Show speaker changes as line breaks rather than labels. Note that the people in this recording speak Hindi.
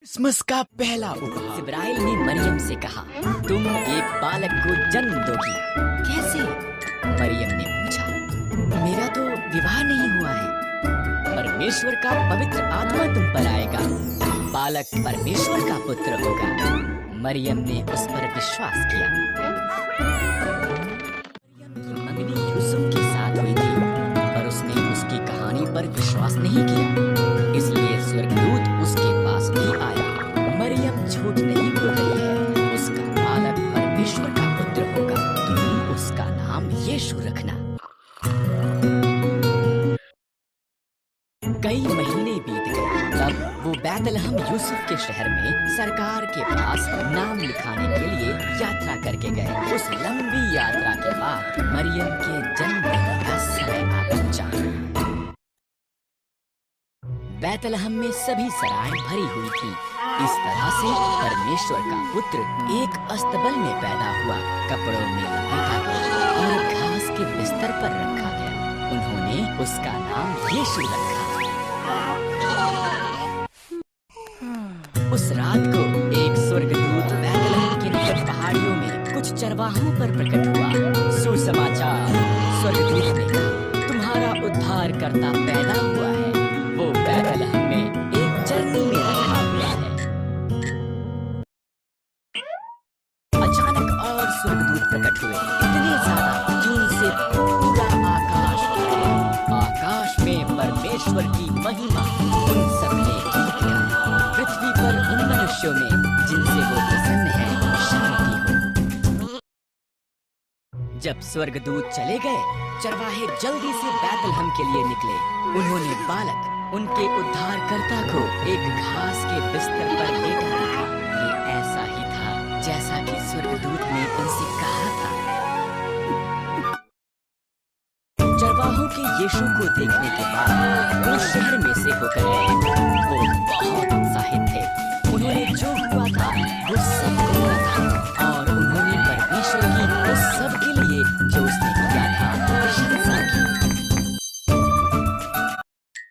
क्रिसमस का पहला उपहार।
जिब्राइल ने मरियम से कहा, तुम एक बालक को जन्म दोगी। कैसे? मरियम ने पूछा, मेरा तो विवाह नहीं हुआ है। परमेश्वर का पवित्र आत्मा तुम पर आएगा, बालक परमेश्वर का पुत्र होगा। मरियम ने उस पर विश्वास किया। मरियम की मंगनी यूसुफ के साथ हुई थी, पर उसने उसकी कहानी पर विश्वास नहीं किया, इसलिए स्वर्गदूत उसके पास भी आया। मरियम झूठ नहीं बोल रही है, उसका बालक परमेश्वर का पुत्र होगा, तुम उसका नाम यीशु रखना। कई महीने बीत गए, तब वो बैतलहम यूसुफ के शहर में सरकार के पास नाम लिखाने के लिए यात्रा करके गए। उस लंबी यात्रा के बाद मरियम के जन्म का समय आ पहुंचा। बैतलहम में सभी सराय भरी हुई थी। इस तरह से परमेश्वर का पुत्र एक अस्तबल में पैदा हुआ, कपड़ों में लपेटा गया और घास के बिस्तर पर रखा गया। उन्होंने उसका नाम यीशु रखा। उस रात को एक स्वर्गदूत बैतलहम के निकट पहाड़ियों में कुछ चरवाहों पर प्रकट हुआ। सुसमाचार, स्वर्गदूत ने कहा, तुम्हारा उद्धारकर्ता पैदा हुआ है, वो बैतलहम में एक चरनी में रखा हुआ है। अचानक और स्वर्गदूत प्रकट हुए, इतने ज्यादा जिनसे पूरा आकाश भर गया। आकाश में परमेश्वर की महिमा उन सब ने गीत गाया। पृथ्वी पर उन मनुष्यों में जिनसे वो प्रसन्न है शांति हो। जब स्वर्गदूत चले गए, चरवाहे जल्दी से बैतलहम के लिए निकले। उन्होंने बालक, उनके उद्धारकर्ता को एक घास के बिस्तर पर लेटा देखा। ये ऐसा ही था जैसा कि स्वर्गदूत ने उनसे कहा था। चरवाहों के यीशु को देखने के बाद वो शहर में से होकर गए। वो बहुत उत्साहित थे। उन्होंने जो हुआ था वो सब देखा था और उन्होंने परमेश्वर की उस सब के